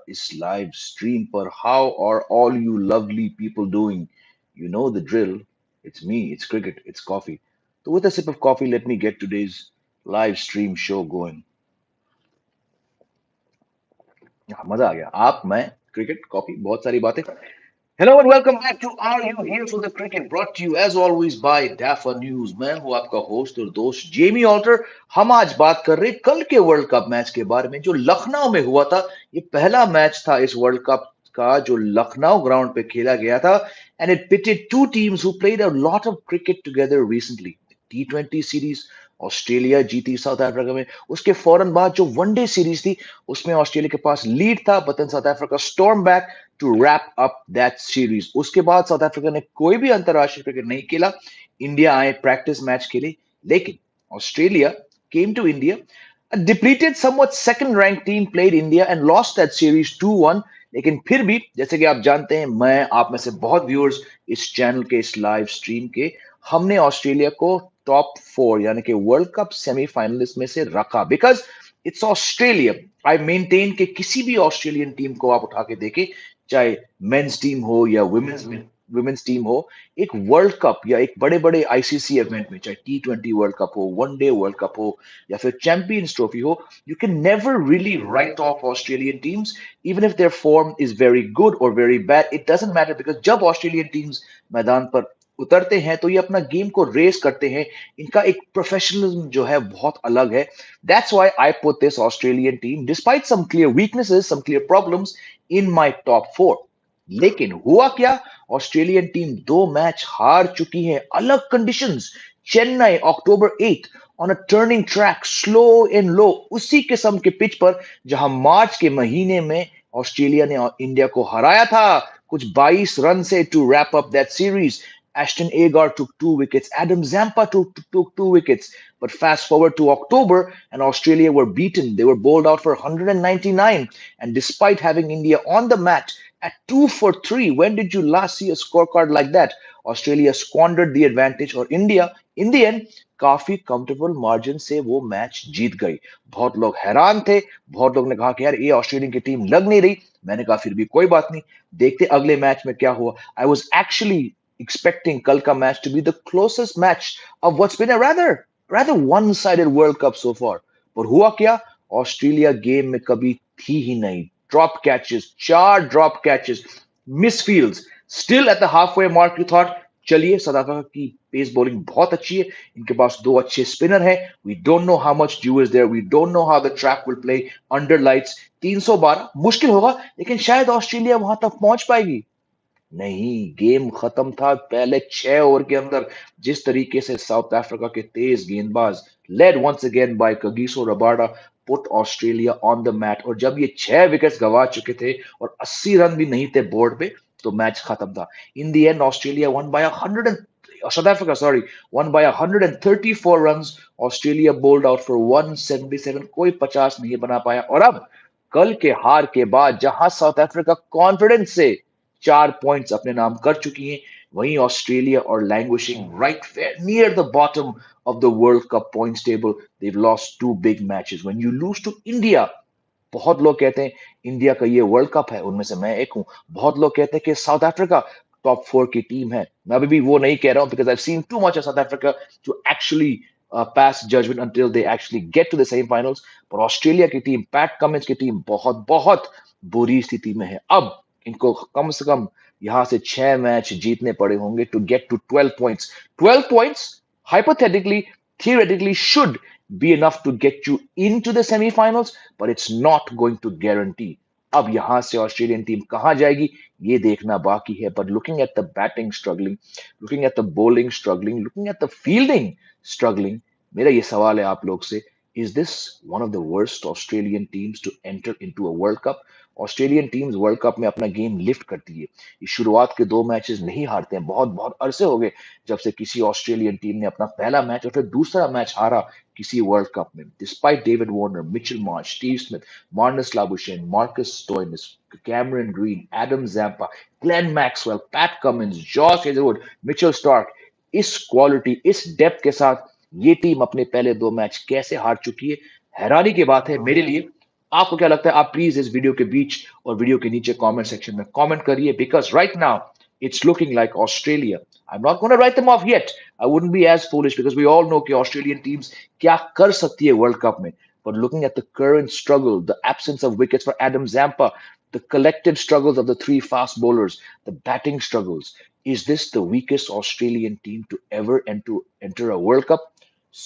इस live stream पर। How are all you lovely people doing? You know the drill. It's me, it's cricket, it's coffee. So with a sip of coffee, let me get today's live stream show going. मजा आ गया। आप, मैं, cricket, coffee, बहुत सारी बातें। Hello and welcome back to Are You Here for the Cricket, brought to you as always by Dafa News। मैं हूं आपका होस्ट और दोस्त जेमी ऑल्टर। हम आज बात कर रहे हैं कल के वर्ल्ड कप मैच के बारे में जो लखनऊ में हुआ था। ये पहला मैच था इस वर्ल्ड कप का जो लखनऊ ग्राउंड पे खेला गया था, and it pitted two teams who played a lot of cricket together recently। T20 series Australia जीती साउथ अफ्रीका में। उसके फौरन बाद जो वनडे सीरीज थी उसमें ऑस्ट्रेलिया के पास लीड था, but then South Africa storm back to wrap up that series. उसके बाद साउथ अफ्रीका ने कोई भी अंतरराष्ट्रीय क्रिकेट नहीं खेला। इंडिया आए, प्रैक्टिस मैच खेले, लेकिन Australia came to India, a depleted somewhat second ranked team played India and lost that series 2-1। लेकिन फिर भी जैसे कि आप जानते हैं, मैं आप में से बहुत व्यूअर्स इस चैनल के, इस लाइव स्ट्रीम के, हमने ऑस्ट्रेलिया को टॉप 4 यानी कि वर्ल्ड कप सेमीफाइनलिस्ट में से रखा, because it's Australia. I maintain कि किसी भी ऑस्ट्रेलियन टीम को आप उठा के देखें, चाहे मेंस टीम हो या वुमेन्स टीम हो, एक वर्ल्ड कप या एक बड़े बड़े आईसीसी इवेंट में, चाहे T20 वर्ल्ड कप हो, वनडे वर्ल्ड कप हो या फिर चैंपियंस ट्रॉफी हो, you can never really write off Australian teams even if their form is very good और very bad. It doesn't matter, because जब Australian teams मैदान पर उतरते हैं तो ये अपना गेम को रेस करते हैं। इनका एक प्रोफेशनलिज्म जो है बहुत अलग है। That's why I put this Australian team, despite some clear weaknesses, some clear problems, in my top 4। लेकिन हुआ क्या? ऑस्ट्रेलियन टीम 2 मैच हार चुकी है, अलग conditions. Chennai October 8 on a turning track, slow and low, उसी किस्म के पिच पर जहां मार्च के महीने में ऑस्ट्रेलिया ने इंडिया को हराया था कुछ 22 रन से to wrap up that series. Ashton Agar took 2 wickets. Adam Zampa took 2 wickets. But fast forward to October, and Australia were beaten. They were bowled out for 199. And despite having India on the mat at 2 for 3, when did you last see a scorecard like that? Australia squandered the advantage, और India, in the end, काफी comfortable margin से वो match जीत गई। बहुत लोग हैरान थे, बहुत लोग ने कहा कि यार ये ऑस्ट्रेलियन की टीम लग नहीं रही। मैंने कहा फिर भी कोई बात नहीं, देखते अगले मैच में क्या हुआ। आई वॉज एक्चुअली expecting कल का match to be the closest match of what's been a rather one-sided World Cup so far। पर हुआ क्या? ऑस्ट्रेलिया गेम में कभी थी ही नहीं। Drop catches, 4 drop catches, misfields. Still at the halfway mark you thought चलिए South Africa की पेस बॉलिंग बहुत अच्छी है, इनके पास 2 अच्छे स्पिनर हैं। We don't know how much dew is there, we don't know how the track will play under lights. 312 मुश्किल होगा, लेकिन शायद ऑस्ट्रेलिया वहां तक पहुंच पाएगी। नहीं, गेम खत्म था पहले 6 ओवर के अंदर। जिस तरीके से साउथ अफ्रीका के तेज गेंदबाज, led once again by Kagiso Rabada, put Australia on the mat, और जब ये 6 विकेट्स गवा चुके थे और 80 रन भी नहीं थे बोर्ड पे, तो मैच खत्म था। In the end Australia one by 100, south Africa sorry, one by 134 runs. Australia bold out for 177, कोई 50 नहीं बना पाया। और अब कल के हार के बाद जहां साउथ अफ्रीका कॉन्फिडेंस से 4 पॉइंट्स अपने नाम कर चुकी हैं, वहीं ऑस्ट्रेलिया और languishing right near the bottom of the world cup points table. They lost 2 big matches. When you lose to India, बहुत लोग कहते हैं इंडिया का ये वर्ल्ड कप है, उनमें से मैं एक हूं। बहुत लोग कहते हैं कि साउथ अफ्रीका टॉप 4 की टीम है। मैं अभी भी वो नहीं कह रहा हूं, because I seen too much of South Africa to actually pass judgment until they actually get to the semifinals। पर ऑस्ट्रेलिया की टीम, पैट कमिंस की टीम बहुत बहुत बुरी स्थिति में है। अब इनको कम से कम यहां से 6 मैच जीतने पड़े होंगे to get to 12 points. 12 points hypothetically, theoretically should be enough to get you into the semifinals, but it's not going to guarantee। अब यहां से ऑस्ट्रेलियन टीम कहां जाएगी ये देखना बाकी है। But looking at the batting struggling, looking at the bowling struggling, looking at the fielding struggling, मेरा ये सवाल है आप लोग से, is this one of the worst Australian teams to enter into a World Cup? Australian teams world cup में अपना game lift करती है। ये शुरुआत के 2 मैचेस नहीं हारते हैं, बहुत बहुत अरसे हो गए जब से किसी ऑस्ट्रेलियन टीम ने अपना पहला मैच और फिर दूसरा मैच हारा किसी वर्ल्ड कप में। Despite David Warner, Mitchell Marsh, Steve Smith, Marnus Labuschagne, Marcus Stoinis, Cameron Green, Adam Zampa, Glenn Maxwell, Pat Cummins, Josh Hazlewood, Mitchell Starc, इस क्वालिटी, इस डेप्थ के साथ ये टीम अपने पहले 2 मैच कैसे हार चुकी है? हैरानी की बात है मेरे लिए। आपको क्या लगता है? आप प्लीज इस वीडियो के बीच और वीडियो के नीचे कमेंट सेक्शन में कमेंट करिए, because right now it's looking like Australia. I'm not going to write them off yet. I wouldn't be as foolish because we all know कि Australian teams क्या कर सकती है World Cup में. But looking at the current struggle, the absence of wickets for Adam Zampa, the collective struggles of the three fast bowlers, the batting struggles, is this the weakest Australian team to ever enter a World Cup?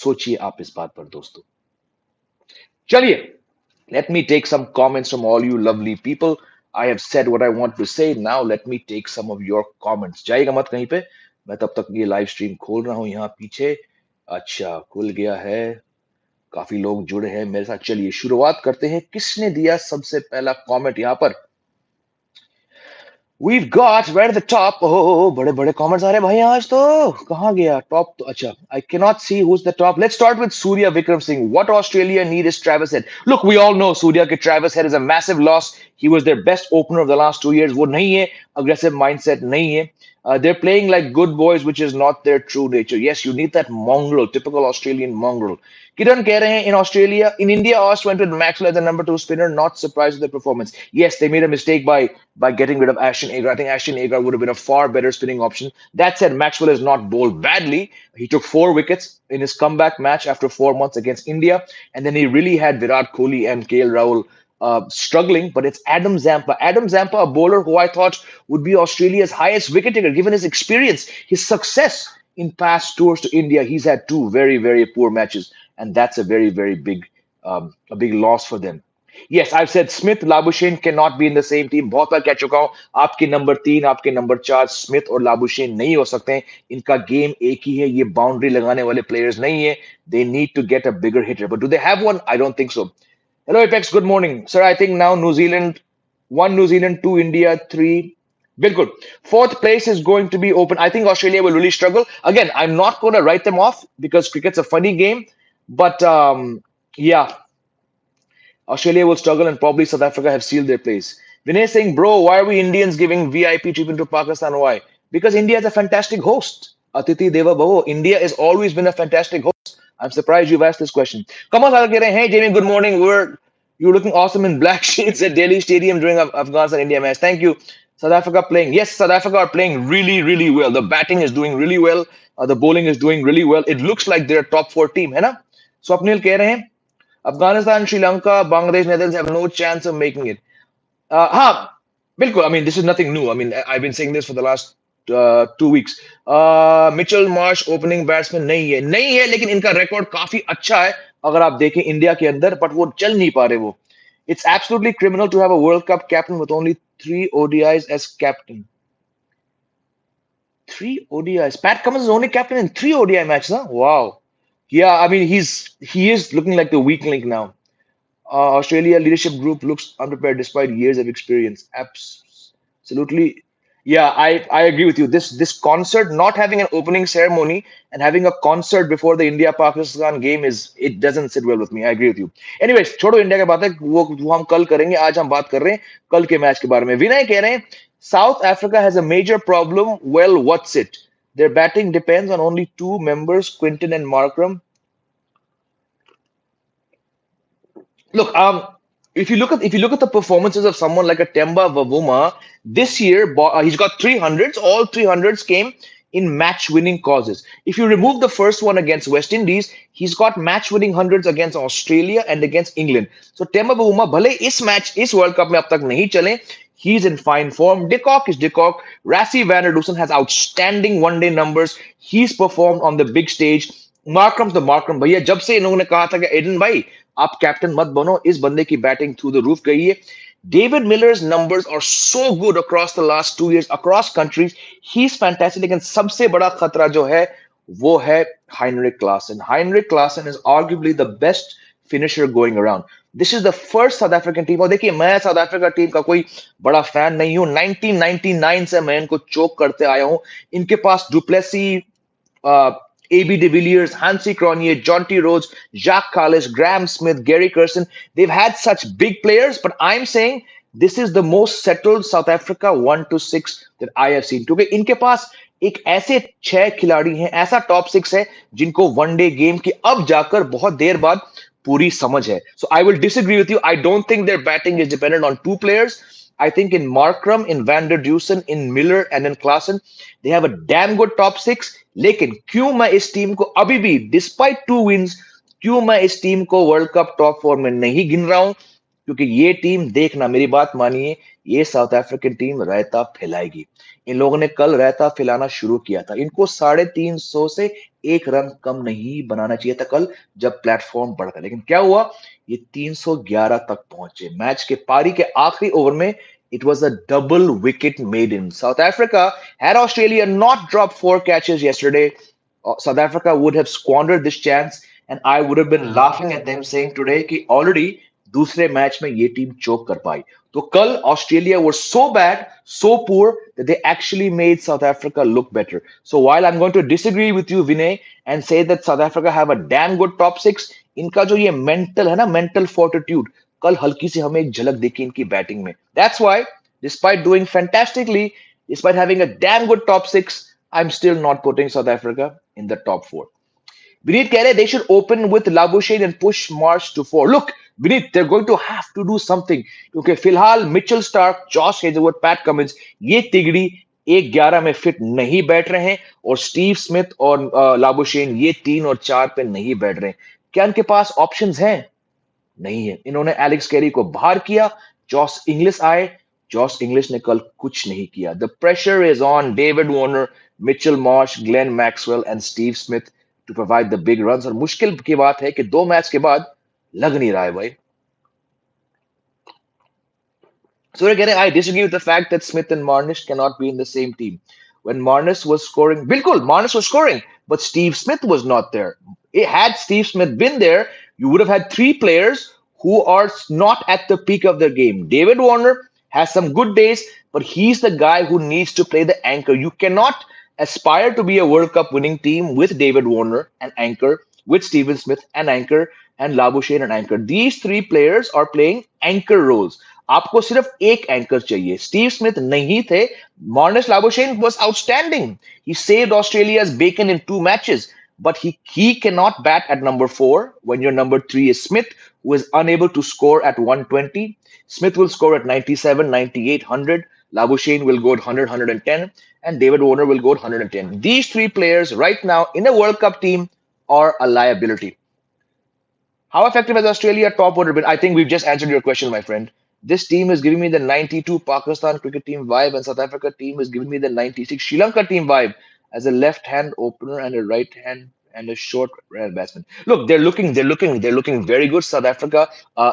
सोचिए आप इस बात पर दोस्तों. चलिए, let me take some comments from all you lovely people. I have said what I want to say. Now let me take some of your comments. जाइएगा मत कहीं पे. मैं तब तक ये लाइव स्ट्रीम खोल रहा हूं यहाँ पीछे. अच्छा, खुल गया है. काफी लोग जुड़े हैं मेरे साथ. चलिए शुरुआत करते हैं. किसने दिया सबसे पहला कमेंट यहाँ पर? We've got right at the top. Oh, बड़े बड़े comments आ रहे हैं भाई आज तो. कहाँ गया top तो? अच्छा, I cannot see who's the top. Let's start with Surya Vikram Singh. What Australia need is Travis Head. Look, we all know Surya के Travis Head is a massive loss. He was their best opener of the last 2 years. वो नहीं है. Aggressive mindset नहीं है. They're playing like good boys, which is not their true nature. Yes, you need that mongrel, typical Australian mongrel. Kiran कह रहे हैं in Australia, in India, Aus went with Maxwell as the number two spinner. Not surprised with their performance. Yes, they made a mistake by getting rid of Ashton Agar. I think Ashton Agar would have been a far better spinning option. That said, Maxwell has not bowled badly. He took 4 wickets in his comeback match after 4 months against India, and then he really had Virat Kohli and KL Rahul struggling, but it's Adam Zampa. Adam Zampa, a bowler who I thought would be Australia's highest wicket taker, given his experience, his success in past tours to India. He's had two very, very poor matches, and that's a very, very big loss for them. Yes, I've said Smith, Labuschagne cannot be in the same team. बहुत बार कह चुका हूं. आपके number 3, आपके number 4 Smith और Labuschagne नहीं हो सकते हैं. इनका गेम एक ही है. ये बाउंड्री लगाने वाले प्लेयर्स नहीं है. They need to get a bigger hitter. But do they have one? I don't think so. Hello, Apex. Good morning. Sir, I think now New Zealand, 1 New Zealand, 2 India, 3. Very good. Fourth place is going to be open. I think Australia will really struggle. Again, I'm not going to write them off because cricket's a funny game. But yeah, Australia will struggle and probably South Africa have sealed their place. Vinay saying, bro, why are we Indians giving VIP treatment to Pakistan? Why? Because India is a fantastic host. Atiti Deva Bhavo. India has always been a fantastic host. I'm surprised you've asked this question. Come on, hey Jamie, good morning. You're looking awesome in black sheets at Delhi Stadium during Afghanistan India match. Thank you. South Africa playing. Yes, South Africa are playing really, really well. The batting is doing really well. The bowling is doing really well. It looks like they're a top 4 team, है ना? Swapnil कह रहे हैं Afghanistan, Sri Lanka, Bangladesh, Netherlands have no chance of making it. हाँ, बिल्कुल. I mean, this is nothing new. I mean, I've been saying this for the last 2 weeks. Mitchell Marsh opening batsman नहीं है लेकिन इनका record काफी अच्छा है अगर आप देखें इंडिया के अंदर, बट वो चल नहीं पा रहे वो. It's absolutely criminal to have a World Cup captain with only 3 ODIs as captain. 3 ODIs. Pat Cummins is only captain in 3 ODI matches, huh? Wow. Yeah, I mean he is looking like the weak link now. Australia leadership group looks unprepared despite years of experience. Absolutely. Yeah, I agree with you. This concert, not having an opening ceremony and having a concert before the India Pakistan game it doesn't sit well with me. I agree with you. Anyways, छोड़ो India की बात है वो हम कल करेंगे. आज हम बात कर रहे हैं कल के मैच के बारे में. विनय कह रहे हैं South Africa has a major problem. Well, what's it? Their batting depends on only 2 members, Quinton and Markram. Look, if you look at the performances of someone like a Temba Bavuma this year, he's got 300s. All 300s came in match-winning causes. If you remove the first one against West Indies, he's got match-winning hundreds against Australia and against England. So Temba Bavuma, भले इस World Cup में अब तक नहीं चले, he's in fine form. De Kock is De Kock. Rassie van der Dusen has outstanding one-day numbers. He's performed on the big stage. Markram's the Markram. भैया जब से इन्होंने कहा था कि एडन भाई आप कैप्टन मत बनो, इस बंदे की बैटिंग थ्रू द रूफ गई है. David Miller's numbers are so good across the last 2 years, across countries. He's fantastic. लेकिन सबसे बड़ा खतरा जो है वो है Heinrich Klaasen. Heinrich Klaasen is arguably the best finisher going around. This is the first South African team. और देखिए मैं साउथ अफ्रीका टीम का कोई बड़ा फैन नहीं हूं. 1999 से मैं इनको चोक करते आया हूं. इनके पास du Plessis, A.B. de Villiers, Hansi Cronje, Jonty Rhodes, Jacques Kallis, Graham Smith, Gary Kirsten. They've had such big players, but I'm saying this is the most settled South Africa 1 to 6 that I have seen. क्योंकि इनके पास एक ऐसे 6 खिलाड़ी हैं, ऐसा top 6 है जिनको one day game की अब जाकर बहुत देर बाद पूरी समझ है. So I will disagree with you. I don't think their batting is dependent on two players. I think in Markram, in Van der Dusen, in Miller and in Klaassen, they have a damn good top six. लेकिन क्यों मैं इस team को अभी भी despite to wins, क्यों मैं इस टीम को वर्ल्ड कप टॉप फोर में नहीं गिन रहा हूं? क्योंकि ये टीम, देखना मेरी बात मानिए, ये साउथ अफ्रीकन टीम रायता फैलाएगी. इन लोगों ने कल रायता फैलाना शुरू किया था. इनको 350 से एक रन कम नहीं बनाना चाहिए था कल जब प्लेटफॉर्म बढ़ा था. लेकिन क्या हुआ, ये 311 तक पहुंचे. मैच के पारी के आखिरी ओवर में it was a double wicket maiden. South Africa, had Australia not dropped 4 catches yesterday, South Africa would have squandered this chance, and I would have been laughing at them saying today कि already दूसरे match में ये team चोक कर पाई. तो कल Australia was so bad, so poor that they actually made South Africa look better. So while I'm going to disagree with you, Vinay, and say that South Africa have a damn good top six, इनका जो ये mental है ना, mental fortitude, कल हल्की सी हमें एक झलक देखी इनकी बैटिंग में. That's why, despite doing fantastically, despite having a damn good top six, I'm still not putting South Africa in the top four. Vineet कह रहे they should open with Labuschagne and push Marsh to four. Look, Vineet, they're going to have to do something. क्योंकि फिलहाल Mitchell Starc, Josh Hazlewood, PAT Cummins, ये तिगड़ी एक 11 में fit नहीं बैठ रहे हैं, और स्टीव स्मिथ और लाबुशेन ये 3 और 4 पे नहीं बैठ रहे हैं. क्या इनके पास ऑप्शंस हैं? नहीं है. इन्होंने एलेक्स कैरी को बाहर किया, जॉस इंग्लिश आए, जॉस इंग्लिश ने कल कुछ नहीं किया. The pressure is on David Warner, Mitchell Marsh, Glenn Maxwell and Steve Smith to provide the big runs. और मुश्किल की बात है कि 2 मैच के बाद लग नहीं रहा है भाई. So again, I disagree with the fact that Smith and Marnish cannot be in the same team. When Marnish was scoring, bilkul, Marnish was scoring, but Steve Smith was not there. Had Steve Smith been there, you would have had 3 players who are not at the peak of their game. David Warner has some good days, but he's the guy who needs to play the anchor. You cannot aspire to be a World Cup winning team with David Warner and anchor, with Steven Smith and anchor, and Labuschagne and anchor. These 3 players are playing anchor roles. आपको सिर्फ एक anchor चाहिए. Steve Smith नहीं थे. Marnus Labuschagne was outstanding. He saved Australia's bacon in 2 matches, but he cannot bat at number 4 when your number 3 is Smith, who is unable to score at 120. Smith will score at 97, 98, 100. Labuschagne will go at 100, 110, and David Warner will go at 110. These 3 players right now in a World Cup team are a liability. How effective has Australia top order been? I think we've just answered your question, my friend. This team is giving me the 92 Pakistan cricket team vibe, and South Africa team is giving me the 96 Sri Lanka team vibe as a left-hand opener and a right-hand and a short batsman. Look, they're looking very good. South Africa,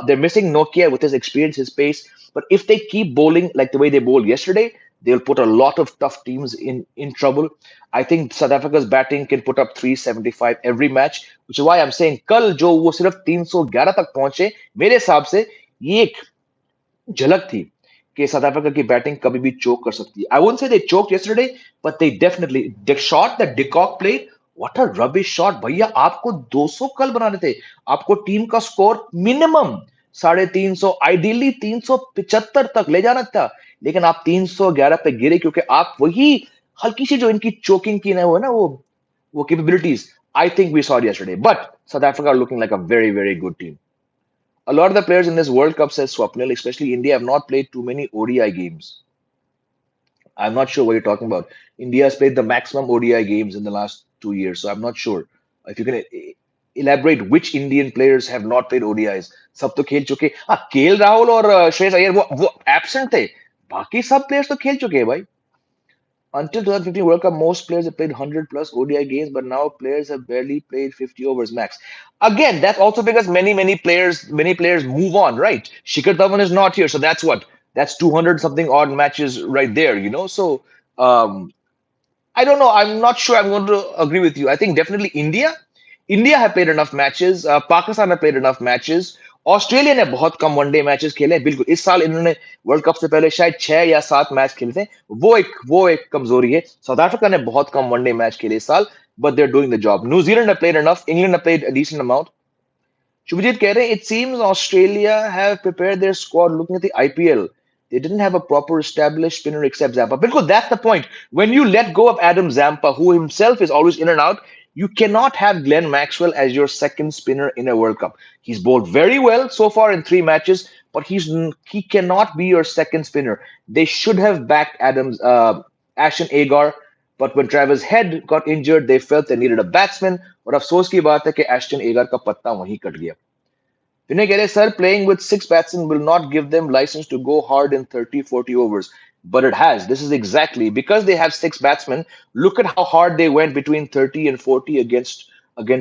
they're missing Nokia with his experience, his pace. But if they keep bowling like the way they bowled yesterday, they'll put a lot of tough teams in trouble. I think South Africa's batting can put up 375 every match, which is why I'm saying कल जो वो सिर्फ 311 तक पहुंचे, मेरे हिसाब से ये एक झलक थी कि साउथ अफ्रीका की बैटिंग कभी भी चोक कर सकती है. I won't say they choked yesterday, but they definitely, the shot that de Kock played, what a rubbish shot भैया. आपको 200 कल बनाने थे. आपको टीम का स्कोर मिनिमम 350, आइडियली 375 तक ले जाना था, लेकिन आप 311 पे गिरे क्योंकि आप वही हल्की सी जो इनकी चोकिंग की ना वो capabilities, I think we saw yesterday. But South Africa looking like a very very good team. A lot of the players in this World Cup, says Swapnil, especially India, have not played too many ODI games. I'm not sure what you're talking about. India has played the maximum ODI games in the last 2 years, so I'm not sure if you can elaborate which Indian players have not played ODIs. सब तो खेल चुके. हाँ, KL Rahul और श्रेयस अय्यर वो absent थे. बाकी सब players तो खेल चुके हैं भाई. Until 2015 World Cup, most players have played 100 plus ODI games, but now players have barely played 50 overs max. Again, that's also because many players move on, right? Shikhar Dhawan is not here, so that's 200 something odd matches right there, So um, I don't know. I'm not sure I'm going to agree with you. I think definitely India have played enough matches. Pakistan have played enough matches. Australia ने बहुत कम one day matches खेले हैं. बिल्कुल, इस साल इन्होंने world cup से पहले शायद 6 या 7 मैच खेले थे. वो एक कमजोरी है. साउथ अफ्रीका ने बहुत कम वनडे मैच खेले इस साल, but they are doing the job. New Zealand ने प्लेड एनफ, इंग्लैंड ने played a decent amount. Shubhjit कह रहे हैं it seems Australia have prepared their squad looking at the IPL. They didn't have a proper established spinner except Zampa. Because that's the point. When you let go of Adam Zampa, who himself is always in and out, You cannot have Glenn Maxwell as your second spinner in a World Cup. He's bowled very well so far in 3 matches, but he cannot be your second spinner. They should have backed Ashton Agar, but when Travis Head got injured, they felt they needed a batsman. और अफसोस की बात है कि Aston eager का पत्ता वहीं cut गया. Vinay Gere, sir, playing with six batsmen will not give them license to go hard in 30, 40 overs. But it has. This is exactly because they have six batsmen. Look at how hard they went between 30 and 40 against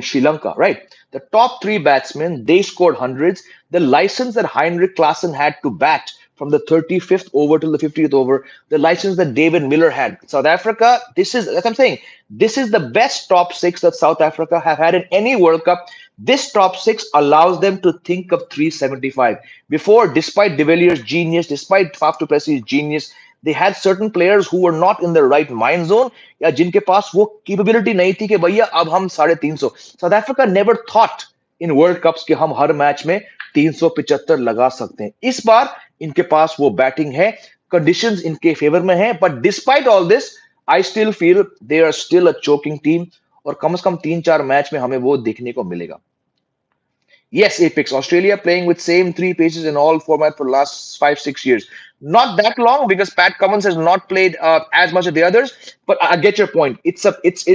Sri Lanka, right? The top three batsmen, they scored hundreds. The license that Heinrich Klaassen had to bat from the 35th over till the 50th over, the license that David Miller had. South Africa, this is, as I'm saying, this is the best top six that South Africa have had in any World Cup. This top six allows them to think of 375. Before, despite De Villiers' genius, despite Faf du Plessis' genius, they had certain players who were not in the right mind zone या जिनके पास वो capability नहीं थी कि भैया अब हम 350. South Africa never thought in World Cups कि हम हर मैच में 375 लगा सकते हैं. इस बार इनके पास वो बैटिंग है, conditions इनके फेवर में है, but despite all this, I still feel they are still a choking team और कम से कम 3-4 मैच में हमें वो देखने को मिलेगा. Yes, Apex. Australia playing with same three paces in all format for last 5-6 years. Not that long because Pat Cummins has not played as much as the others. But I get your point. It's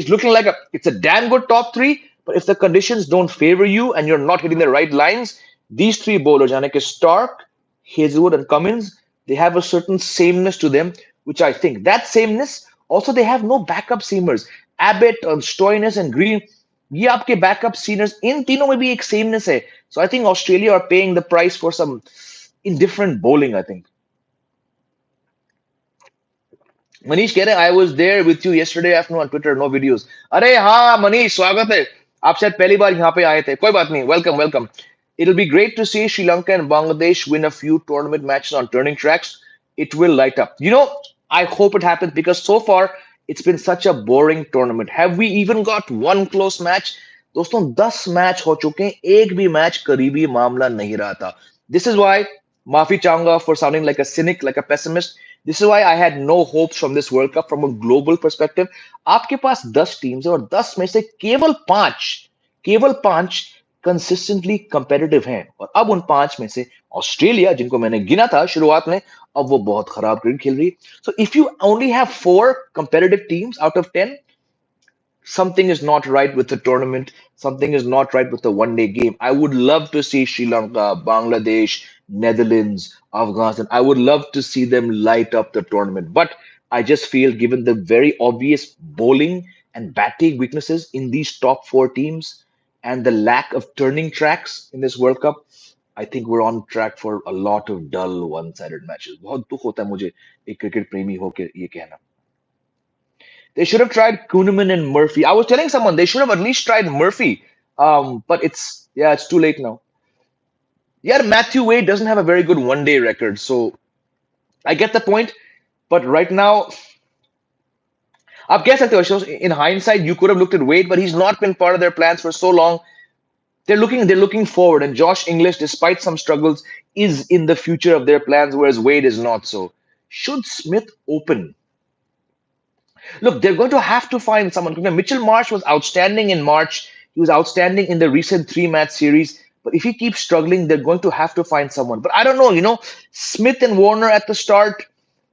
looking like it's a damn good top three. But if the conditions don't favor you and you're not hitting the right lines, these three bowlers, Yannick Stark, Hazelwood, and Cummins, they have a certain sameness to them, which I think that sameness. Also, they have no backup seamers. Abbott, Stoinis, and Green. ये आपके backup सीनर्स इन तीनों में भी एक sameness है so I think Australia are paying the price for some indifferent bowling, I think. Manish कह रहे हैं I was there with you yesterday afternoon on Twitter no videos. अरे हाँ मनीष, स्वागत है. आप शायद पहली बार यहाँ पे आए थे. कोई बात नहीं, welcome welcome. It'll be great to see Sri Lanka and Bangladesh win a few tournament matches on turning tracks. It will light up. I hope it happens because so far it's been such a boring tournament. Have we even got one close match? दोस्तों 10 match हो चुके हैं, एक भी match करीबी मामला नहीं रहा था. This is why माफी चाहूंगा for sounding like a cynic, like a pessimist. This is why I had no hopes from this World Cup from a global perspective. आपके पास 10 टीम्स है और 10 में से केवल 5 कंसिस्टेंटली कंपेटिटिव हैं और अब उन 5 में से ऑस्ट्रेलिया, जिनको मैंने गिना था शुरुआत में, अब वो बहुत खराब क्रिकेट खेल रही है. So if you only have 4 competitive teams out of 10, something is not right with the tournament. Something is not right with the one-day game. I would love to see Sri Lanka, Bangladesh, Netherlands, Afghanistan. I would love to see them light up the tournament. But I just feel, given the very obvious bowling and batting weaknesses in these top 4 teams and the lack of turning tracks in this World Cup, I think we're on track for a lot of dull, one-sided matches. बहुत दुख होता है मुझे एक cricket प्रेमी होके ये कहना. They should have tried Kuhneman and Murphy. I was telling someone they should have at least tried Murphy. But it's too late now. Yeah, Matthew Wade doesn't have a very good one-day record, so I get the point. But right now, आप कह सकते हो, in hindsight, you could have looked at Wade, but he's not been part of their plans for so long. They're looking forward, and Josh English, despite some struggles, is in the future of their plans, whereas Wade is not. So, should Smith open? Look, they're going to have to find someone. Mitchell Marsh was outstanding in March. He was outstanding in the recent 3-match series. But if he keeps struggling, they're going to have to find someone. But I don't know, Smith and Warner at the start,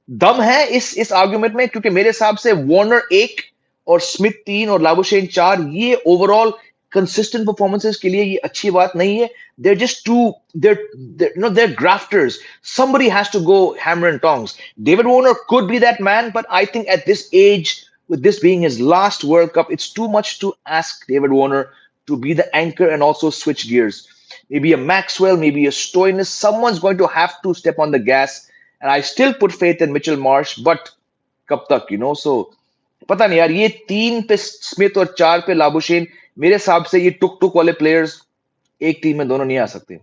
दम है इस argument में, क्योंकि मेरे हिसाब से Warner 1 और Smith 3 और लाबुशेन 4, ये ओवरऑल कंसिस्टेंट परफॉर्मेंसेस के लिए ये अच्छी बात नहीं है. They're just too they're grafters. Somebody has to go hammer and tongs. David Warner could be that man, but I think at this age, with this being his last World Cup, it's too much to ask David Warner to be the anchor and also switch gears. Maybe a Maxwell, maybe a Stoinis. Someone's going to have to step on the gas. And I still put faith in Mitchell Marsh, but कब तक, so पता नहीं यार, ये 3 पे Smith और 4 पे Labuschagne, मेरे हिसाब से ये टुक वाले प्लेयर्स एक टीम में दोनों नहीं आ सकते.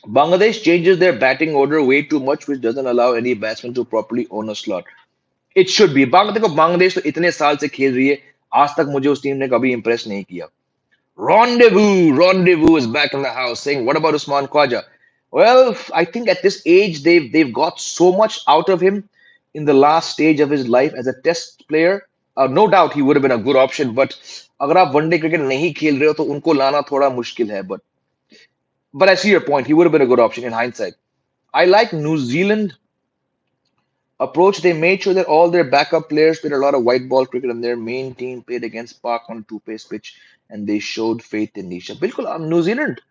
Bangladesh changes their batting order way too much, which doesn't allow any batsman to properly own a slot. It should be. Bangladesh तो इतने साल से खेल रही है, आज तक मुझे उस टीम ने कभी इंप्रेस नहीं किया. Rendezvous is back in the house saying, what about Usman Khwaja? Well, I think at this age, they've got so much out of him. in the last stage of his life as a test player, no doubt he would have been a good option. But अगर आप one day cricket नहीं खेल रहे हो तो उनको लाना थोड़ा मुश्किल है. But I see your point. He would have been a good option in hindsight. I like New Zealand approach. They made sure that all their backup players played a lot of white ball cricket, and their main team played against Park on a two-pace pitch, and they showed faith in Nisha. बिल्कुल New Zealand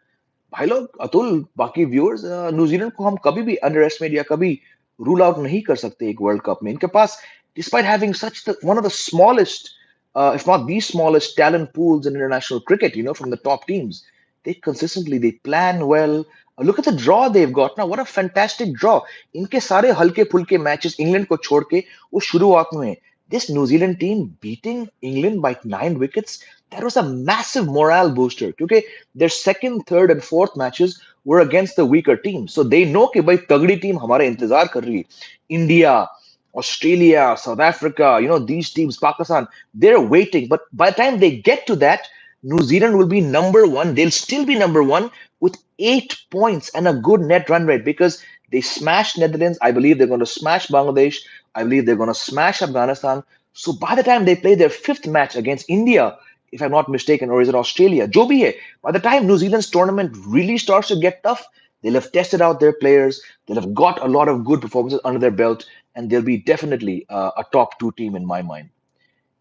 भाई लोग अतुल बाकी viewers New Zealand को हम कभी भी under estimate या कभी रूल आउट नहीं कर सकते एक वर्ल्ड कप में. इनके पास despite having such one of the smallest if not the smallest talent pools in international cricket, from the top teams, they plan well. Look at the draw they've got now. What a fantastic draw. इनके सारे हल्के फुल्के matches England को छोड़ के वो शुरुआत में this New Zealand team beating England by 9 wickets, that was a massive morale booster. Because their second, third, and fourth matches were against the weaker teams. So they know कि भाई तगड़ी team हमारा इंतजार कर रही है. India, Australia, South Africa, these teams, Pakistan, they're waiting. But by the time they get to that, New Zealand will be number one. They'll still be number one with 8 points and a good net run rate because they smashed Netherlands. I believe they're going to smash Bangladesh. I believe they're going to smash Afghanistan. So by the time they play their fifth match against India, if I'm not mistaken, or is it Australia? Jo bhi hai. By the time New Zealand's tournament really starts to get tough, they'll have tested out their players. They'll have got a lot of good performances under their belt, and they'll be definitely a top two team in my mind.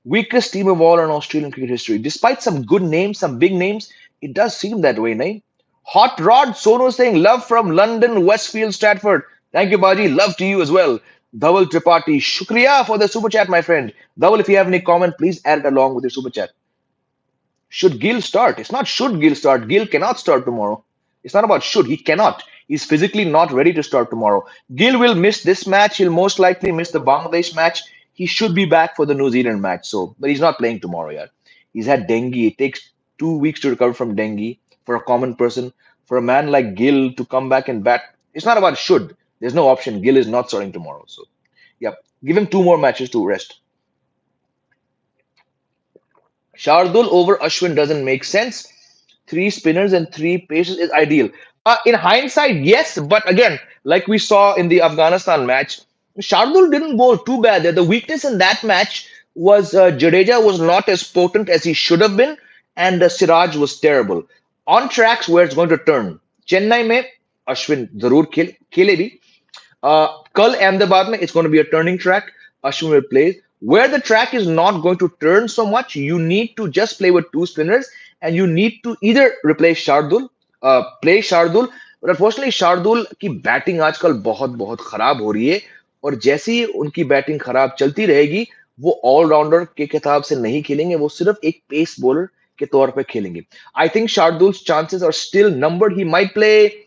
Weakest team of all in Australian cricket history. Despite some good names, some big names, it does seem that way, nahin? Hot Rod Sono saying love from London, Westfield, Stratford. Thank you, Baji. Love to you as well. Dhawal Tripathi, shukriya for the super chat, my friend. Dhawal, if you have any comment, please add it along with your super chat. Should Gill start? It's not should Gill start. Gill cannot start tomorrow. It's not about should. He cannot. He's physically not ready to start tomorrow. Gill will miss this match. He'll most likely miss the Bangladesh match. He should be back for the New Zealand match. But he's not playing tomorrow yet. He's had dengue. It takes 2 weeks to recover from dengue for a common person. For a man like Gill to come back and bat, it's not about should. There's no option. Gill is not starting tomorrow. So, yeah, give him 2 more matches to rest. Shardul over Ashwin doesn't make sense. 3 spinners and 3 paces is ideal. In hindsight, yes, but again, like we saw in the Afghanistan match, Shardul didn't go too bad there. The weakness in that match was Jadeja was not as potent as he should have been, and Siraj was terrible. On tracks where it's going to turn. Chennai में Ashwin जरूर खेलेगी. Kal Ahmedabad mein, it's going to be a turning track. Ashwin will play. Where the track is not going to turn so much, you need to just play with 2 spinners and you need to either replace Shardul, play Shardul. But unfortunately, Shardul की batting आजकल बहुत बहुत खराब हो रही है और जैसे ही उनकी बैटिंग खराब चलती रहेगी वो ऑलराउंडर के खिताब से नहीं खेलेंगे वो सिर्फ एक पेस बॉलर के तौर पे खेलेंगे. I think Shardul's chances are still numbered. He might play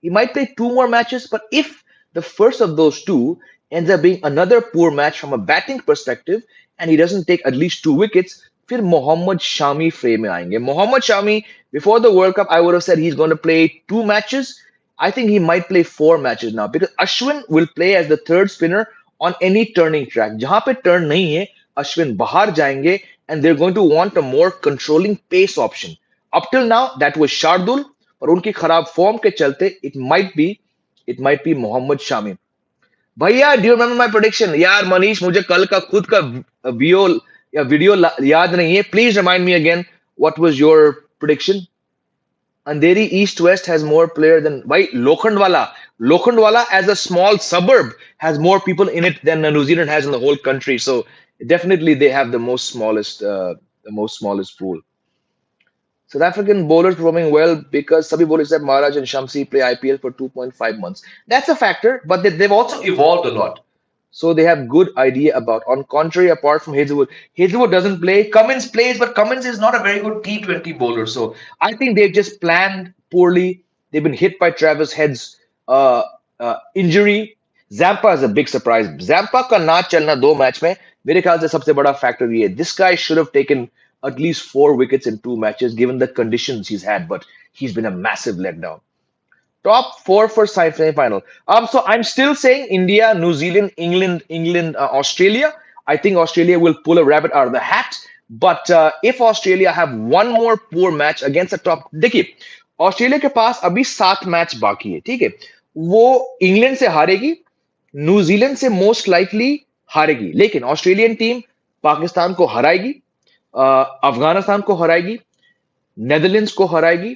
2 more matches, but if the first of those two ends up being another poor match from a batting perspective and he doesn't take at least 2 wickets, फिर Mohammad Shami frame में आएंगे. Mohammad Shami, before the World Cup, I would have said he's going to play 2 matches. I think he might play 4 matches now because Ashwin will play as the third spinner on any turning track. जहां पे turn नहीं है, Ashwin बाहर जाएंगे and they're going to want a more controlling pace option. Up till now, that was Shardul, और उनकी खराब form के चलते it might be Mohammad Shami. भैया, do you remember my prediction? यार मनीष, मुझे कल का खुद का वीडियो याद नहीं है. Please remind me again. What was your prediction? Andheri East West has more player than भाई Lokhandwala as a small suburb has more people in it than New Zealand has in the whole country. So definitely they have the most smallest pool. South African bowlers performing well because Sabi bowlers except Maharaj and Shamsi play IPL for 2.5 months. That's a factor, but they've also evolved a lot. So they have good idea about. On contrary, apart from Hazelwood doesn't play. Cummins plays, but Cummins is not a very good T20 bowler. So I think they've just planned poorly. They've been hit by Travis Head's injury. Zampa is a big surprise. Zampa का ना चलना 2 match में मेरे ख्याल से सबसे बड़ा factor ये है. This guy should have taken at least 4 wickets in 2 matches given the conditions he's had, but he's been a massive letdown. Top 4 for semi-final. So I'm still saying India, New Zealand, England, Australia. I think Australia will pull a rabbit out of the hat. But if Australia have one more poor match against a top, देखिए Australia के पास अभी 7 match बाकी है, ठीक है. वो England से हारेगी, New Zealand से मोस्ट लाइकली हारेगी, लेकिन ऑस्ट्रेलियन टीम पाकिस्तान को हराएगी, अफगानिस्तान को हराएगी, नेदरलैंड्स को हराएगी,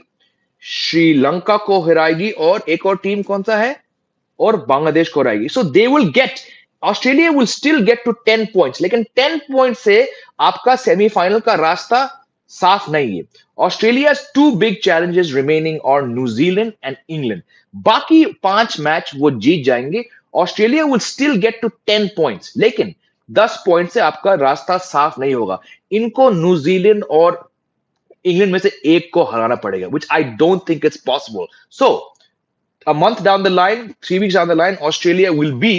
श्रीलंका को हराएगी, और एक और टीम कौन सा है, और बांग्लादेश को हराएगी. So they will get, Australia will still get to 10 points, लेकिन 10 पॉइंट से आपका सेमीफाइनल का रास्ता साफ नहीं है. Australia two big challenges remaining और न्यूजीलैंड एंड इंग्लैंड. बाकी 5 मैच वो जीत जाएंगे. Australia will still get to 10 points, लेकिन 10 पॉइंट से आपका रास्ता साफ नहीं होगा. इनको न्यूजीलैंड और इंग्लैंड में से एक को हराना पड़ेगा, which I don't think it's possible. So a month down the line, 3 weeks down the line, Australia will be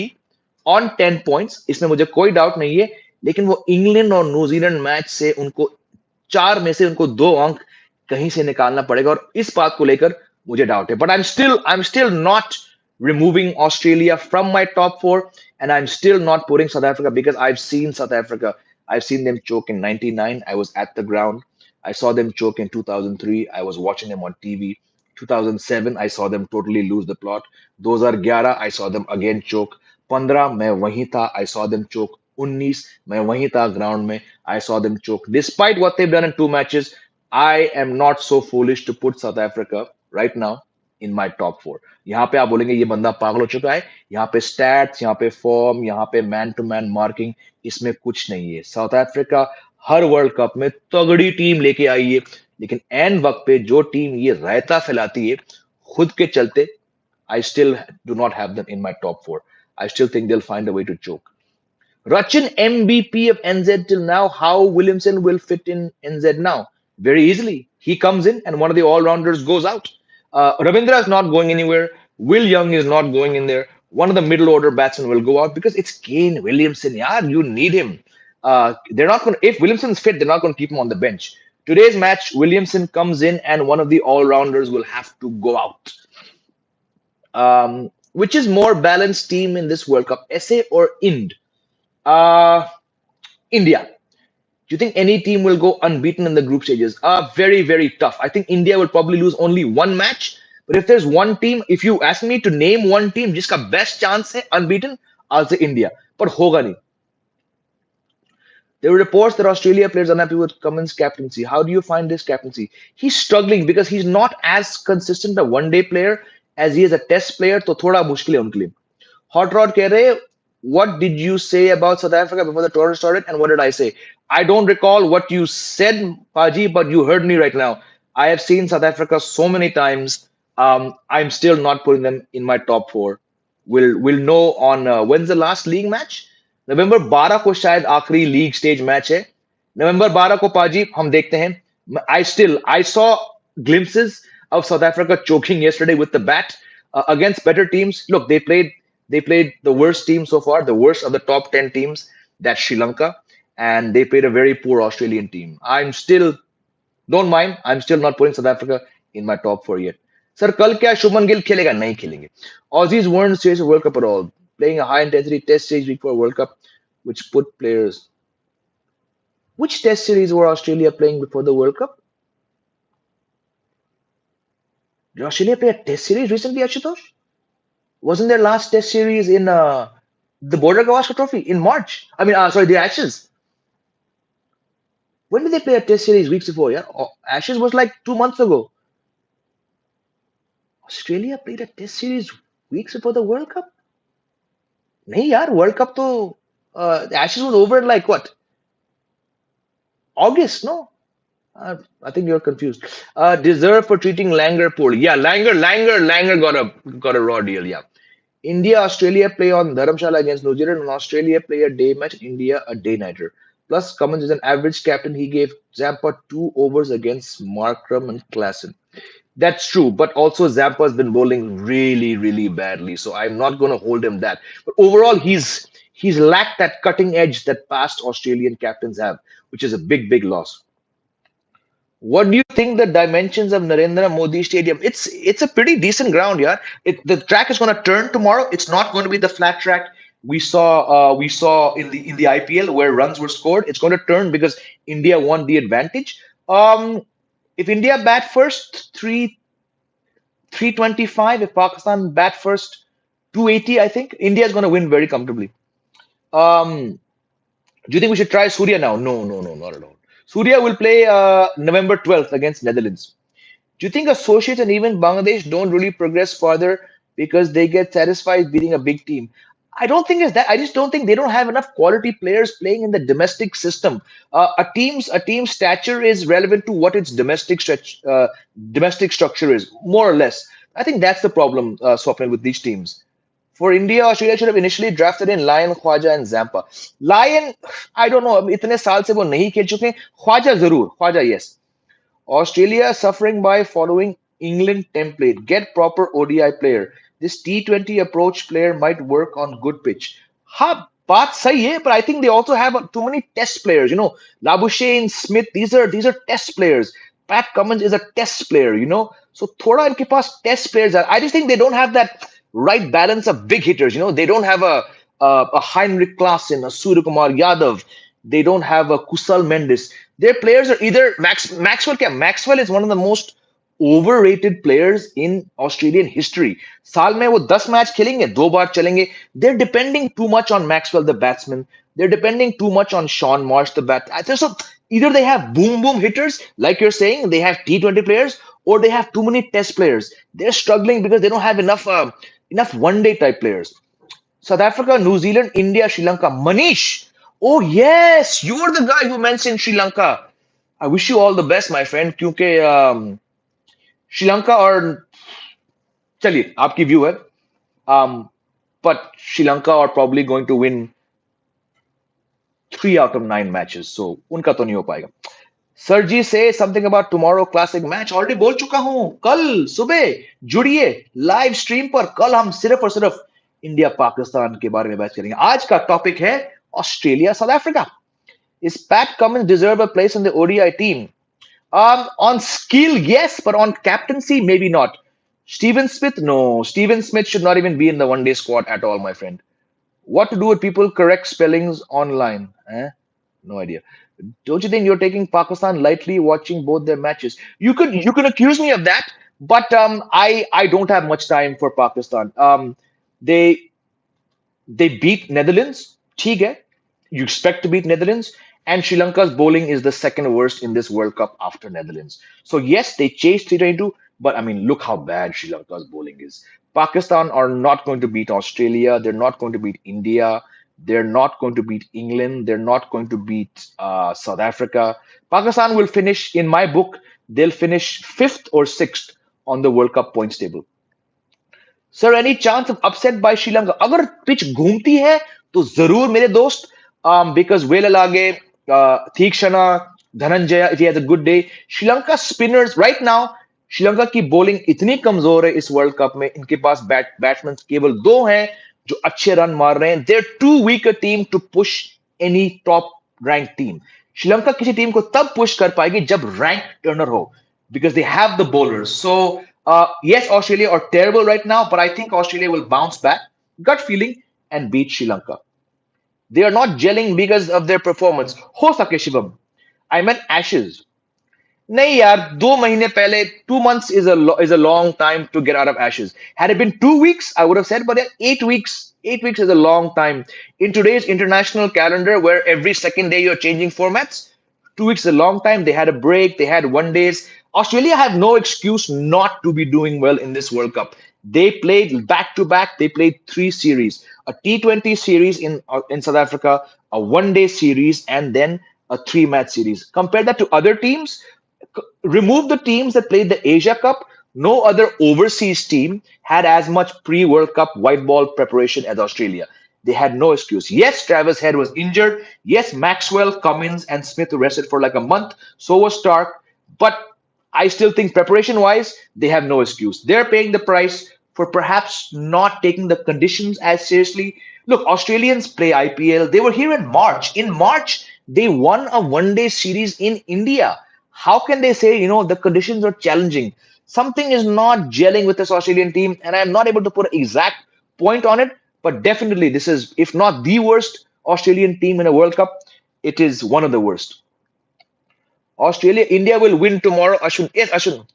on 10 points. इसमें मुझे कोई डाउट नहीं है, लेकिन वो इंग्लैंड और न्यूजीलैंड मैच से उनको 4 में से उनको 2 अंक कहीं से निकालना पड़ेगा, और इस बात को लेकर मुझे डाउट है. But I'm still not removing Australia from my top 4, and I'm still not putting South Africa because I've seen South Africa. I've seen them choke in '99. I was at the ground. I saw them choke in 2003. I was watching them on TV. 2007, I saw them totally lose the plot. 2011, I saw them again choke. 15, मैं वहीं था. I saw them choke. 19, मैं वहीं था ground में. I saw them choke. Despite what they've done in 2 matches, I am not so foolish to put South Africa right now in my top 4. यहाँ पे आप बोलेंगे ये बंदा पागल हो चुका है. यहाँ पे स्टैट्स, यहाँ पे फॉर्म, यहाँ पे मैन टू मैन मार्किंग, इसमें कुछ नहीं है. साउथ अफ्रीका हर वर्ल्ड कप में तगड़ी टीम लेके आई है, लेकिन एन वक्त पे जो टीम ये रायता फैलाती है खुद के चलते, I still do not have them in my top 4. I still think they'll find a way to choke. Rachin MVP of NZ till now. How Williamson will fit in NZ now? Very easily. He comes in and one of the all-rounders goes out. Ravindra is not going anywhere. Will Young is not going in there. One of the middle order batsmen will go out because it's Kane Williamson. Yeah, you need him. They're not going. If Williamson's fit, they're not going to keep him on the bench. Today's match, Williamson comes in and one of the all-rounders will have to go out. Which is more balanced team in this World Cup, SA or Ind? Uh, India. Do you think any team will go unbeaten in the group stages? Very, very tough. I think India will probably lose only one match. But if there's one team, if you ask me to name one team jiska best chance hai unbeaten, I'll say India. But hoga nahi. There were reports that Australia players are unhappy with Cummins' captaincy. How do you find his captaincy? He's struggling because he's not as consistent a one-day player as he is a test player. तो थोड़ा मुश्किल है उनके लिए. Hot Rod कह रहे, what did you say about South Africa before the tournament started, and what did I say? I don't recall what you said, Paji, but you heard me right now. I have seen South Africa so many times. I'm still not putting them in my top 4. We'll know on when's the last league match? नवंबर 12 को शायद आखिरी league stage match है. नवंबर 12 को पाजी हम देखते हैं. I saw glimpses of South Africa choking yesterday with the bat against better teams. Look, they played the worst team so far, the worst of the top 10 teams, that's Sri Lanka, and they played a very poor Australian team. Don't mind, I'm still not putting South Africa in my top 4 yet. Sir, कल क्या शुभमन गिल खेलेगा? नहीं खेलेंगे. Aussies weren't serious World Cup at all. Playing a high-intensity test stage week for World Cup, which put players. Which test series were Australia playing before the World Cup? Did Australia play a test series recently, Ashutosh? Wasn't their last test series in the Border Gavaskar Trophy in March? I mean, sorry, the Ashes. When did they play a test series weeks before? Yeah, Ashes was like 2 months ago. Australia played a test series weeks before the World Cup? नहीं यार, World Cup तो the Ashes was over in like what? August, no? I think you're confused. Deserve for treating Langer poorly. Yeah, Langer got a raw deal. Yeah. India, Australia play on Dharamshala against New Zealand, and Australia play a day match. India a day nighter. Plus, Cummins is an average captain. He gave Zampa 2 overs against Markram and Klassen. That's true, but also Zampa's been bowling really, really badly, so I'm not going to hold him that. But overall, he's lacked that cutting edge that past Australian captains have, which is a big, big loss. What do you think the dimensions of Narendra Modi Stadium? It's a pretty decent ground, yeah. The track is going to turn tomorrow. It's not going to be the flat track we saw in the IPL where runs were scored. It's going to turn because India won the advantage. If India bat first, 325. If Pakistan bat first, 280, I think. India is going to win very comfortably. Um, do you think we should try Surya now? No, no, no, not at all. Surya will play November 12th against Netherlands. Do you think associates and even Bangladesh don't really progress further because they get satisfied beating a big team? I don't think it's that. I just don't think they don't have enough quality players playing in the domestic system. A team's stature is relevant to what its domestic structure is, more or less. I think that's the problem, Swapnil, with these teams. For India, Australia should have initially drafted in Lion, Khwaja, and Zampa. Lion, I don't know. अब इतने साल से वो नहीं खेल चुके हैं. ख्वाजा जरूर, Khwaja yes. Australia suffering by following England template. Get proper ODI player. This T20 approach player might work on good pitch. हाँ बात सही है, but I think they also have too many test players. Labuschagne, Smith. These are test players. Pat Cummins is a test player. So थोड़ा इनके पास test players are. I just think they don't have that right balance of big hitters. They don't have a Heinrich Klaassen, a Suryakumar Yadav. They don't have a Kusal Mendes. Their players are either Maxwell. Maxwell is one of the most overrated players in Australian history. साल में वो 10 match खेलेंगे, 2 बार चलेंगे. They're depending too much on Maxwell, the batsman. They're depending too much on Sean Marsh, the bat. So either they have boom boom hitters, like you're saying, they have T20 players, or they have too many Test players. They're struggling because they don't have enough one day type players. South Africa, New Zealand, India, Sri Lanka. Manish. Oh yes, you're the guy who mentioned Sri Lanka. I wish you all the best, my friend. क्योंकि श्रीलंका और चलिए आपकी view है. But Sri Lanka are probably going to win 3 out of 9 matches. So उनका तो नहीं हो पाएगा. सर जी से something about tomorrow classic match. Already बोल चुका हूं. कल सुबह जुड़िए लाइव स्ट्रीम पर. कल हम सिर्फ और सिर्फ इंडिया पाकिस्तान के बारे में बात करेंगे. आज का टॉपिक है Australia south Africa. Is Pat Cummins deserve a place in the ODI team? On skill, yes, but on captaincy, maybe not. Steven Smith, no. Steven Smith should not even be in the one-day squad at all, my friend. What to do with people correct spellings online? No idea. Don't you think you're taking Pakistan lightly watching both their matches? You could accuse me of that, but I don't have much time for Pakistan. They they beat Netherlands. ठीक है. You expect to beat Netherlands. And Sri Lanka's bowling is the second worst in this World Cup after Netherlands. So yes, they chased 322, but I mean, look how bad Sri Lanka's bowling is. Pakistan are not going to beat Australia. They're not going to beat India. They're not going to beat England. They're not going to beat South Africa. Pakistan will finish, in my book, they'll finish fifth or sixth on the World Cup points table. Sir, any chance of upset by Sri Lanka? अगर pitch घूमती है तो जरूर मेरे दोस्त. Because Velalage, Theekshana, Dhananjaya, if he has a good day. Sri Lanka spinners right now. Sri Lanka की bowling इतनी कमजोर है इस वर्ल्ड कप में. इनके पास बैट्समैन केवल 2 हैं जो अच्छे रन मार रहे हैं. They're too weak a team to push any top ranked team. Sri Lanka किसी टीम को तब पुश कर पाएगी जब रैंक टर्नर हो, because they have the bowlers. So yes, Australia are terrible right now, but I think Australia will bounce back, gut feeling, and beat Sri Lanka. They are not gelling because of their performance. हो सके Shivam. I meant Ashes. नहीं यार, 2 महीने पहले, 2 months is a long time to get out of Ashes. Had it been 2 weeks, I would have said, but 8 weeks. 8 weeks is a long time. In today's international calendar, where every second day you're changing formats, 2 weeks is a long time. They had a break. They had one days. Australia have no excuse not to be doing well in this World Cup. They played back to back. They played 3 series: a T20 series in South Africa, a one-day series, and then a 3-match series. Compare that to other teams. Remove the teams that played the Asia Cup. No other overseas team had as much pre-World Cup white ball preparation as Australia. They had no excuse. Yes, Travis Head was injured. Yes, Maxwell, Cummins, and Smith were rested for like a month. So was Stark. But I still think preparation-wise, they have no excuse. They're paying the price for perhaps not taking the conditions as seriously. Look, Australians play IPL. They were here in March. In March, they won a one-day series in India. How can they say, the conditions are challenging? Something is not gelling with this Australian team, and I'm not able to put an exact point on it, but definitely this is, if not the worst Australian team in a World Cup, it is one of the worst. Australia, India will win tomorrow. Ashwin, yes, Ashwin.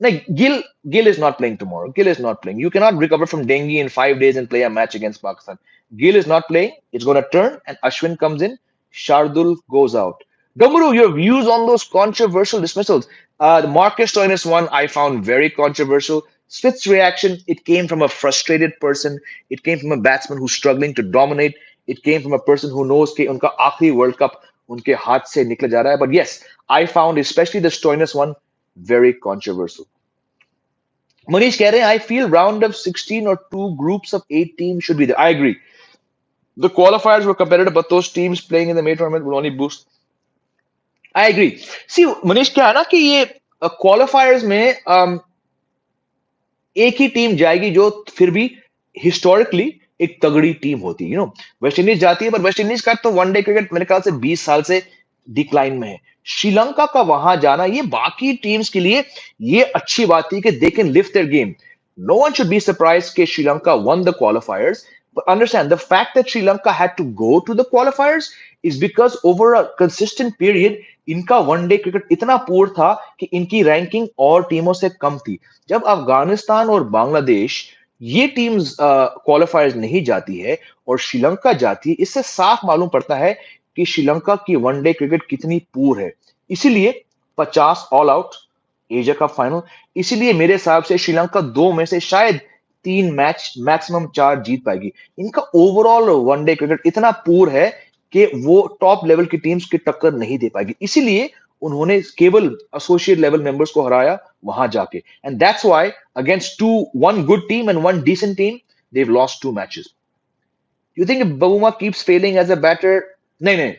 Like Gill is not playing tomorrow. Gill is not playing. You cannot recover from dengue in 5 days and play a match against Pakistan. Gill is not playing. It's going to turn, and Ashwin comes in. Shardul goes out. Gamburu, your views on those controversial dismissals? The Marcus Stoinis one I found very controversial. Smith's reaction, it came from a frustrated person. It came from a batsman who's struggling to dominate. It came from a person who knows कि उनका आखिरी World Cup उनके हाथ से निकल जा रहा है. But yes, I found especially the Stoinis one very controversial. Manish कह रहे हैं I feel round of 16 or two groups of 8 teams should be there. I agree. The qualifiers were competitive, but those teams playing in the main tournament will only boost. I agree. See, Manish क्या है ना कि ये qualifiers में एक ही team जाएगी जो फिर भी हिस्टोरिकली एक तगड़ी टीम होती है वेस्ट इंडीज जाती है पर वेस्ट इंडीज का तो वनडे क्रिकेट मेरे ख्याल से 20 साल से डिक्लाइन में है श्रीलंका का वहां जाना ये बाकी टीम्स के लिए ये अच्छी बात थी कि they can lift their game no one should be surprise कि Sri Lanka won the qualifiers but understand the fact that Sri Lanka had to go to the qualifiers is because over a consistent period इनका one day cricket इतना poor था कि इनकी ranking और टीमों से कम थी जब अफगानिस्तान और बांग्लादेश ये टीम्स क्वालिफायर्स नहीं जाती है और श्रीलंका जाती है इससे साफ मालूम पड़ता है कि श्रीलंका की वनडे क्रिकेट कितनी पुअर है इसीलिए 50 all out Asia cup final इसीलिए मेरे हिसाब से श्रीलंका दो में से शायद 3 मैच मैक्सिमम 4 जीत पाएगी इनका ओवरऑल वनडे क्रिकेट इतना पुअर है कि वो टॉप लेवल की टीम्स की टक्कर नहीं दे पाएगी इसीलिए उन्होंने केवल एसोसिएट लेवल मेंबर्स को हराया वहां जाके and that's why against two one good team and one decent team they have lost 2 matches you think Bavuma keeps failing as a batter नहीं नहीं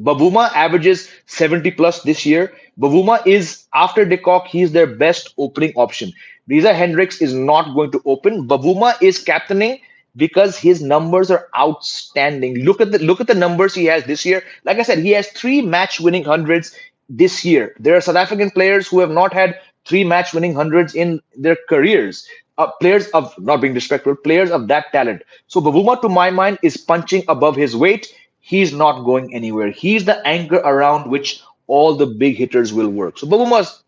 Babuma averages 70 plus this year. Babuma is, after De Kock, he's their best opening option. Reza Hendricks is not going to open. Babuma is captaining because his numbers are outstanding. Look at the numbers he has this year. Like I said, he has 3 match-winning hundreds this year. There are South African players who have not had 3 match-winning hundreds in their careers. Players of not being disrespectful, players of that talent. So Babuma, to my mind, is punching above his weight. He's not going anywhere. He's the anchor around which all the big hitters will work. So Babuma's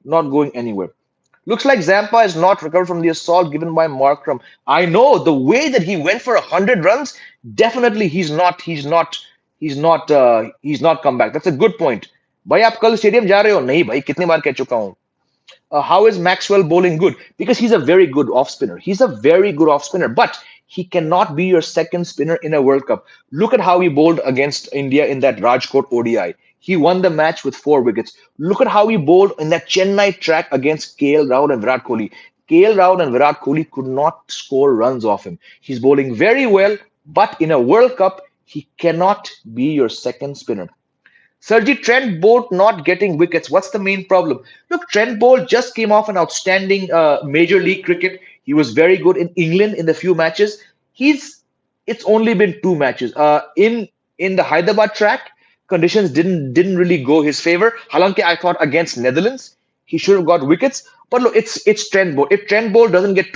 not going anywhere. Looks like Zampa is not recovered from the assault given by Markram. I know the way that he went for 100 runs. Definitely, he's not come back. That's a good point. भाई आप कल stadium जा रहे हो नहीं भाई कितनी बार कह चुका हूं how is Maxwell bowling good? Because he's a very good off spinner. He's a very good off spinner, but he cannot be your second spinner in a World Cup. Look at how he bowled against India in that Rajkot ODI. He won the match with 4 wickets. Look at how he bowled in that Chennai track against KL Rahul and Virat Kohli. KL Rahul and Virat Kohli could not score runs off him. He's bowling very well, but in a World Cup, he cannot be your second spinner. Sergi Trent Bolt not getting wickets. What's the main problem? Look, Trent Bolt just came off an outstanding Major League cricket. He was very good in England in the few matches. It's only been 2 matches. In the Hyderabad track, conditions didn't really go his favor. Halanki, I thought against Netherlands, he should have got wickets. But look, it's Trent Bolt. If Trent Bolt doesn't get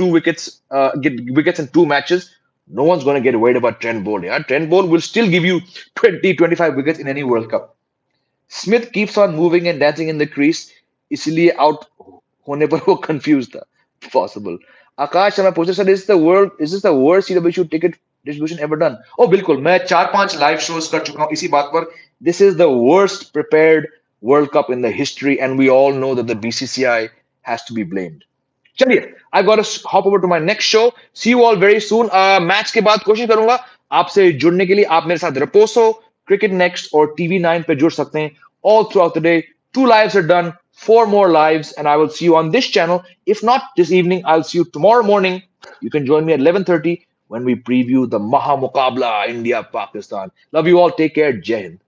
get wickets in 2 matches, no one's going to get worried about Trent Bolt. Yeah? Trent Bolt will still give you 20, 25 wickets in any World Cup. Smith keeps on moving and dancing in the crease इसलिए out होने पर वो confused था possible आकाश शर्मा पूछे sir is this the worst CWSU ticket distribution ever done oh बिल्कुल मैं 4-5 live shows कर चुका हूँ इसी बात पर this is the worst prepared World Cup in the history and we all know that the BCCI has to be blamed चलिए I got to hop over to my next show see you all very soon match के बाद कोशिश करूंगा आपसे जुड़ने के लिए आप मेरे साथ Reposo Cricket Next or TV9 पे जुड़ सकते हैं all throughout the day 2 lives are done 4 more lives and I will see you on this channel if not this evening I'll see you tomorrow morning you can join me at 11:30 when we preview the Maha Muqabla India Pakistan love you all take care Jai Hind